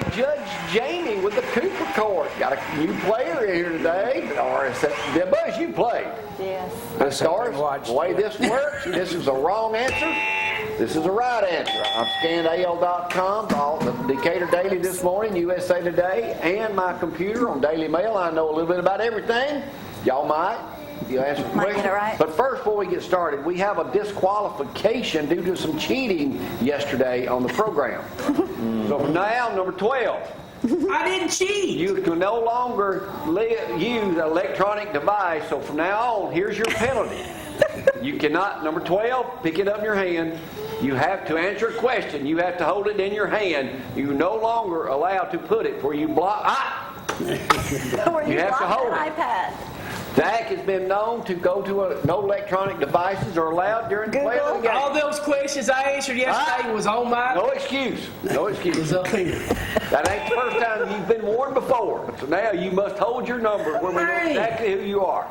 play Judge Jamie with the Cooper Court. Got a new player here today. Or is that, Buzz, you played. Yes. The stars, the way this works, this is a wrong answer. This is a right answer. I've scanned AL.com, all the Decatur Daily this morning, USA Today, and my computer on Daily Mail. I know a little bit about everything. Y'all might. You answer the Might question. get it right. But first, before we get started, we have a disqualification due to some cheating yesterday on the program. So from now, number 12. I didn't cheat. You can no longer use an electronic device. So from now on, here's your penalty. You cannot, number 12, pick it up in your hand. You have to answer a question. You have to hold it in your hand. You're no longer allowed to put it where you block. Where You have to hold an it. iPad. Dak has been known to go to no electronic devices are allowed during the play of the game. All those questions I answered yesterday was on my... No excuse. No excuse. was up here. That ain't the first time you've been warned before. So now you must hold your number when we know exactly who you are.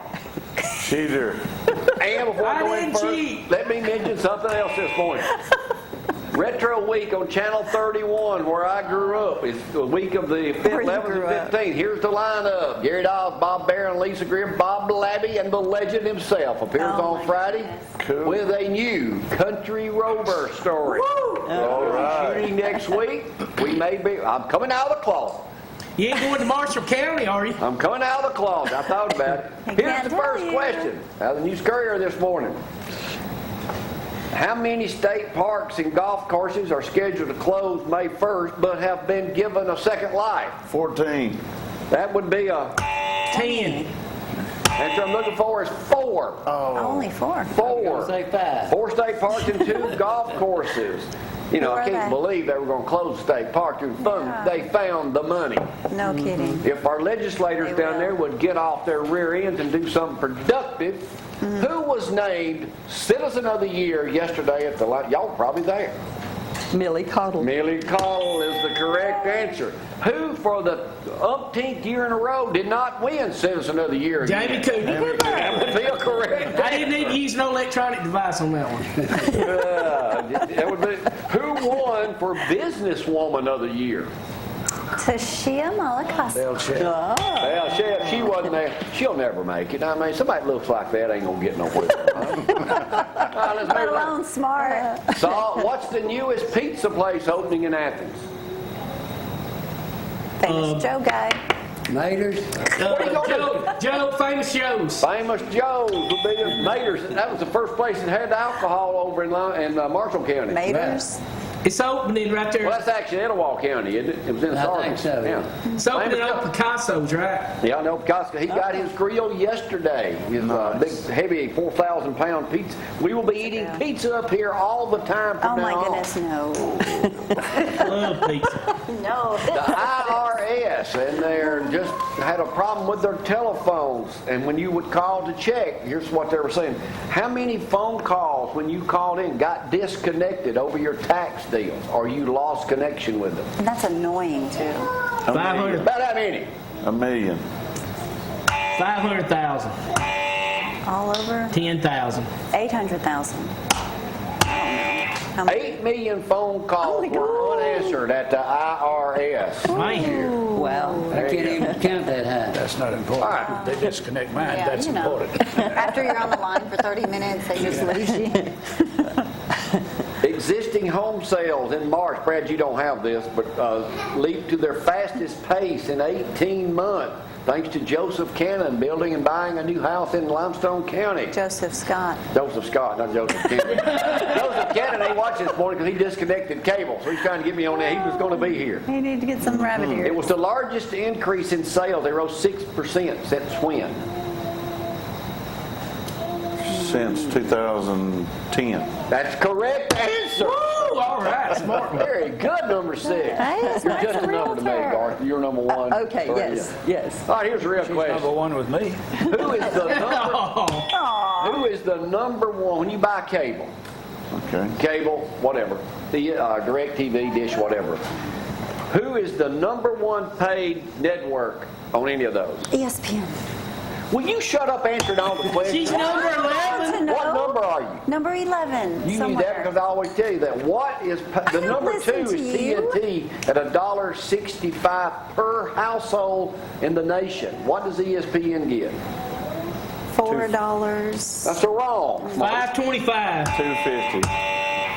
Cheater. And before I go in didn't first, cheat. let me mention something else this morning. Retro Week on Channel 31, where I grew up. It's the week of the 5th, 11th, and 15th. Here's the lineup. Gary Dawes, Bob Barron, Lisa Grimm, Bob Labby, and the legend himself appears on Friday with a new Country Rover story. All right. Shooting next week. I'm coming out of the closet. You ain't going to Marshall County, are you? I'm coming out of the closet. I thought about it. I Here's can't the tell first you. question. Out of the News Courier this morning. How many state parks and golf courses are scheduled to close May 1st but have been given a second life? 14. That would be a 10. answer I'm looking for is 4. Only 4. 4. Say 5. 4 state parks and 2 golf courses. You know, Who I are can't they? believe they were going to close the state park. Yeah. They found the money. No kidding. If our legislators They down will. there would get off their rear ends and do something productive, who was named Citizen of the Year yesterday at the y'all were probably there. Millie Cottle. Millie Cottle is the correct answer. Who, for the umpteenth year in a row, did not win Citizen of the Year again? Jamie Cooper. That would be a correct I didn't need to use no electronic device on that one. that would be, who won for Businesswoman of the Year? Tashia Malakowski. Well, she wasn't there. She'll never make it. I mean, somebody that looks like that ain't going to get nowhere. Let's Let move on. alone smart. So, what's the newest pizza place opening in Athens? Famous Joe guy. Maters. Joe, famous shows. Famous Joe's would be the Maters. That was the first place that had alcohol over in Marshall County. Maters. It's opening right there. Well, that's actually Etowah County, isn't it? It was in I think so, yeah. It's opening up Picasso's, right? Yeah, I know Costco. He got his grill yesterday. His big, heavy 4,000-pound pizza. We will be eating pizza up here all the time Oh from my now on. goodness, no. Love pizza. No. The IRS, and they're just had a problem with their telephones. And when you would call to check, here's what they were saying. How many phone calls when you called in got disconnected over your tax deals, or you lost connection with them? And that's annoying too. 500. About how many? A million. 500,000. All over 10,000. 800,000. I don't know. How many? 8 million phone calls Oh my were God. unanswered at the IRS. Man. Well, I can't even count that high. That's not important. All right. They disconnect mine. Yeah, That's you know. important. After you're on the line for 30 minutes, they just lose you. Existing home sales in March, Brad, you don't have this, but leaped to their fastest pace in 18 months, thanks to Joseph Cannon building and buying a new house in Limestone County. Joseph Scott. Joseph Scott, not Joseph Cannon. Joseph Cannon ain't watching this morning because he disconnected cable, so he's trying to get me on there. He was going to be here. You need to get some rabbit ears. It was the largest increase in sales. They rose 6% since when? Since 2010. That's correct answer. Woo, all right, smart one. Very good, number 6. Hey, it's You're nice just a and number to me, realtor. Garth. You're number 1. Okay, Or, yes, yeah. yes. All right, here's a real She's question. number 1 with me. Who is the number? Oh, Who is the number 1 when you buy cable? Okay. Cable, whatever, the Direct TV, Dish, whatever. Who is the number 1 paid network on any of those? ESPN. Will you shut up answering all the She's questions? number I want 11. to What know. number are you? Number 11. You knew somewhere. that because I always tell you that. What is the don't number 2 listen is to you. TNT at $1.65 per household in the nation. What does ESPN get? $4. That's a wrong. 525. 250.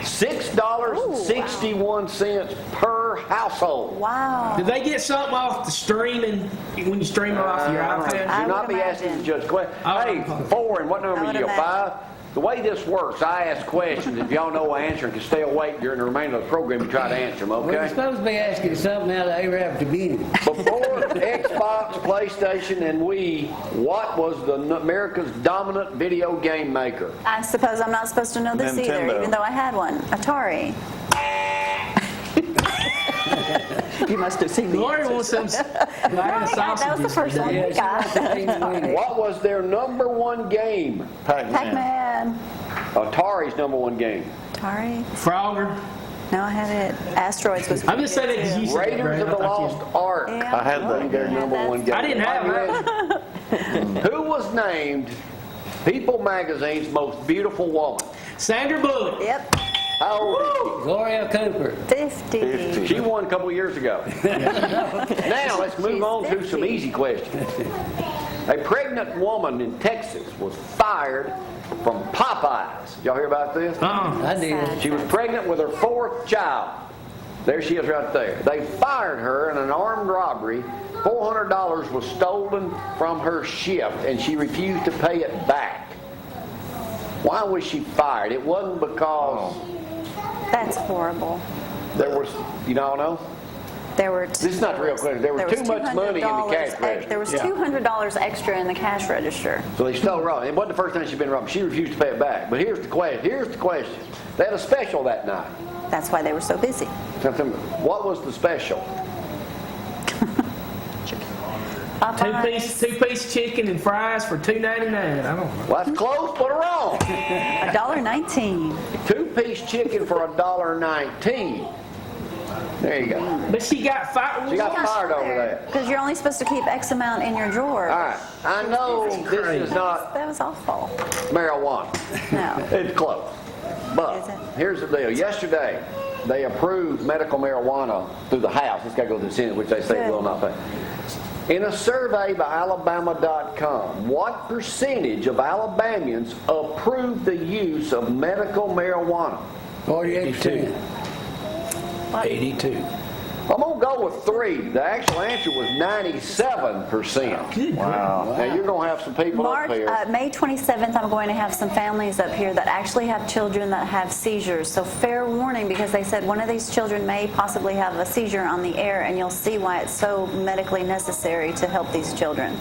$6.61 per household. Wow. Do they get something off the streaming when you stream it off your iPad? I Do not would be asking the imagine. judge questions. I Hey, would- 4 and what number I are would you? imagine. 5? The way this works, I ask questions. If y'all know an answer and can stay awake during the remainder of the program, you try to answer them, We're okay? supposed to be asking something out of Arab at the beginning. Before Xbox, PlayStation, and Wii, what was America's dominant video game maker? I suppose I'm not supposed to know this either, Nintendo. even though I had one. Atari. You must have seen the Gloria answers. wants some line of Yeah, that was the sausages. first one Yeah, we she got. wants to think we- What was their number 1 game? Pac-Man. Pac-Man. Atari's number 1 game. Atari. Frogger. No, I had it. Asteroids was. I'm just saying that because you said Raiders Brad. of the I thought you- Lost Ark. Yeah. I had that. Their number 1 game. I didn't have that. Who was named People Magazine's most beautiful woman? Sandra Bullock. Yep. How old is Gloria Cooper. 50. 50. she? She won a couple of years ago. Now let's move on to some 50. easy questions. A pregnant woman in Texas was fired from Popeyes. Y'all hear about this? I did. She was pregnant with her 4th child. There she is right there. They fired her in an armed robbery. $400 was stolen from her shift, and she refused to pay it back. Why was she fired? It wasn't because That's horrible. there was, you don't know? There were. This is not the real question. There was too much money in the cash register. There was $200 extra in the cash register. So they stole her off. It wasn't the first time she'd been robbed. She refused to pay it back. But here's the question. They had a special that night. That's why they were so busy. What was the special? Popeyes, Two-piece chicken and fries for $2.99. I don't know. Well, that's close, but wrong. $1.19. 2-piece chicken for $1.19. There you go. But she got fired. She got fired over that. Because you're only supposed to keep X amount in your drawer. All right. I know this is not That was awful. marijuana. No. It's close. Is But it? here's the deal. Yesterday, they approved medical marijuana through the House. It's got to go to the Senate, which they say Good. will not pay. In a survey by Alabama.com, what percentage of Alabamians approved the use of medical marijuana? 48%. 82. I'm going to go with 3. The actual answer was 97%. Good. Wow. Now, you're going to have some people up here. May 27th, I'm going to have some families up here that actually have children that have seizures. So fair warning, because they said one of these children may possibly have a seizure on the air, and you'll see why it's so medically necessary to help these children.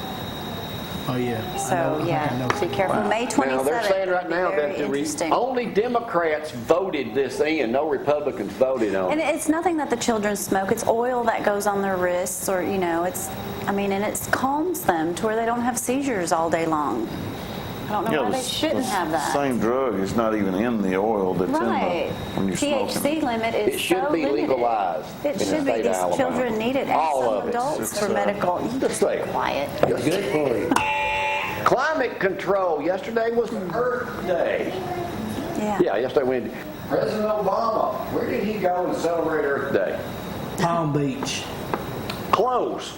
Oh, yeah. So, yeah, be careful. May 27th. Now, they're saying right it'll be now very that interesting. only Democrats voted this in. No Republicans voted on And it. it's nothing that the children smoke. It's oil that goes on their wrists, or, and it calms them to where they don't have seizures all day long. I don't know why they shouldn't have that. Same drug is not even in the oil that's Right. in the, when you're smoking. THC limit is It should so be limited. legalized in It the should be. state of These Alabama. children need it, and All some of it. adults It's, for medical. You Just say it. quiet. It's good for you. Climate control. Yesterday was Earth Day. Yeah. Yeah, yesterday Wednesday. President Obama, where did he go and celebrate Earth Day? Palm Beach. Close.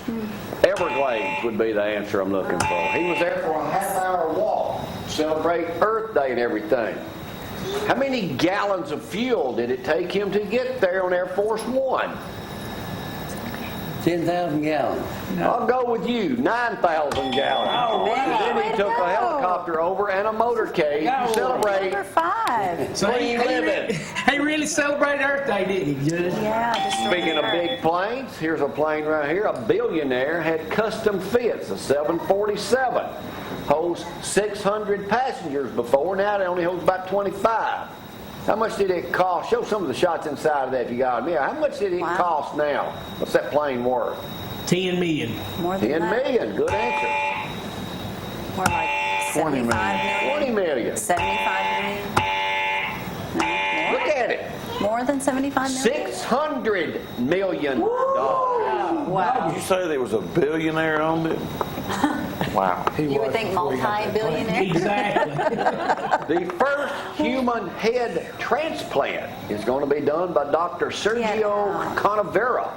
Everglades would be the answer I'm looking for. He was there for a half-hour walk, celebrate Earth Day and everything. How many gallons of fuel did it take him to get there on Air Force One? 10,000 gallons. I'll go with you, 9,000 gallons. Oh, wow. And then Way he to took go. a helicopter over and a motorcade to Go. celebrate. Number 5. So Where you living? he really celebrated Earth Day, didn't he, Judge? Yeah. destroyed Speaking of Earth. big planes, here's a plane right here. A billionaire had custom fits, a 747. Holds 600 passengers before. Now it only holds about 25. How much did it cost? Show some of the shots inside of that if you got them. Yeah, how much did it Wow. cost now? What's that plane worth? 10 million. More than 10 that. million. Good answer. More like 20 million. 75 million. 20 million. 75 million. No, Look at it. more than 75 million. $600 million. Wow. Did you say there was a billionaire owned it? Wow. You would think multi-billionaire. Exactly. The first human head transplant is going to be done by Dr. Sergio Yeah. Canavera.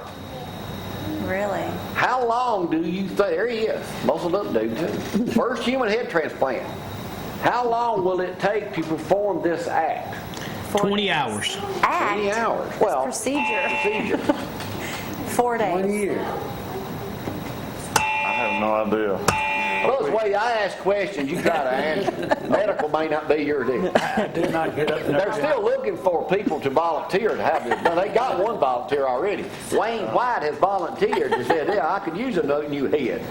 Really? How long do you think? There he is. Muscled up dude, too. First human head transplant. How long will it take to perform this act? 20 hours. 20 Act. hours. It's Well, procedure. procedure. 4 days. 1 year. I have no idea. Well, the way I ask questions, you try to answer. Medical may not be your deal. I did not get up there. They're still looking for people to volunteer to have this. Now, they got one volunteer already. Wayne White has volunteered and said, yeah, I could use a new head.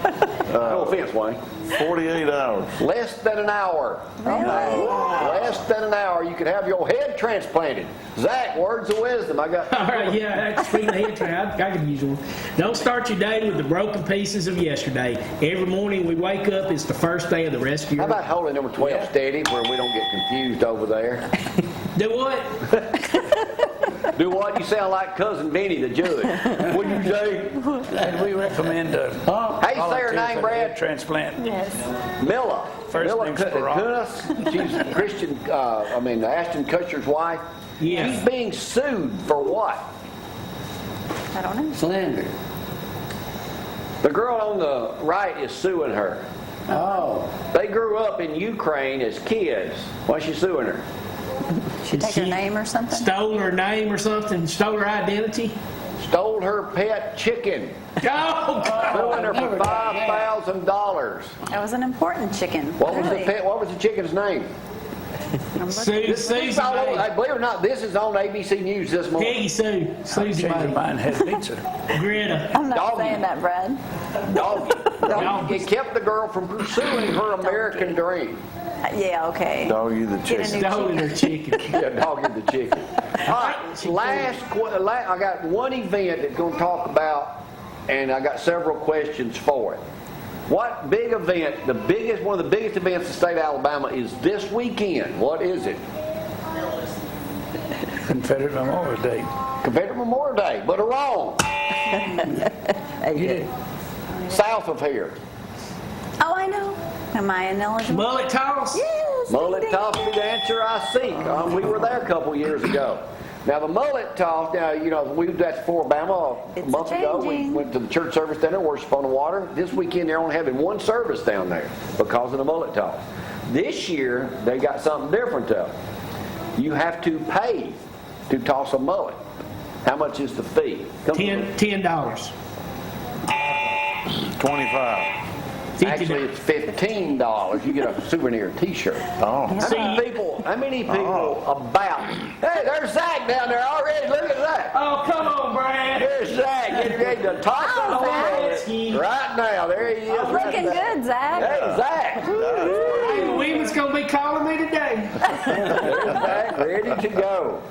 No offense, Wayne. 48 hours. Less than an hour. Less than an hour, you could have your head transplanted. Zach, words of wisdom. I got. All right, yeah, speaking of head trap, I could use one. Don't start your day with the broken pieces of yesterday. Every morning we wake up, it's the first day of the rest of How your about holding number 12 steady where we don't get confused over there? Do what? Do what? You sound like Cousin Benny, the judge. What do you say? And we recommend Hey, say her volunteers name, for Brad. head transplant. Milla. First Milla name's Farrar. Kunis. She's Christian, Ashton Kutcher's wife. Yeah. She's being sued for what? I don't know. Slander. The girl on the right is suing her. Oh, They grew up in Ukraine as kids. Why's she suing her? Should take her name or something? Stole her name or something? Stole her identity? Stole her pet chicken. Go! Suing her for $5,000. That was an important chicken. What was the Really. pet? What was the chicken's name? Sue, This is Susie all over, Mae. believe it or not, this is on ABC News this morning. Peggy Sue, Susie Change your Mae. mind, had pizza. Greta. I'm not Doggy. saying that, Brad. Doggy. It kept the girl from pursuing her American dream. Yeah, okay. Doggy the Get a chicken. new Stole her chicken. Yeah, Doggy the chicken. All right, I got one event that's going to talk about, and I got several questions for it. What big event, one of the biggest events in the state of Alabama is this weekend? What is it? Confederate Memorial Day. Confederate Memorial Day, but wrong. South of here. Oh, I know. Am I ineligible? Mullet toss? Yes. Mullet ding, ding. toss be the answer I seek. We were there a couple years ago. Now the mullet toss, we were at Fort Alabama a It's month ago. We a-changing. went to the church service down there, worship on the water. This weekend they're only having one service down there because of the mullet toss. This year they got something different though. You have to pay to toss a mullet. How much is the fee? $10. 25. Actually, it's $15. You get a souvenir T-shirt. Oh. How many people about? Hey, there's Zach down there already. Look at Zach. Oh, come on, Brad. There's Zach getting ready to toss Oh, on Zach. the mullet right now. There he is. right Looking there. good, Zach. Hey, Zach. Hey, the women's going to be calling me today. There's Zach, ready to go.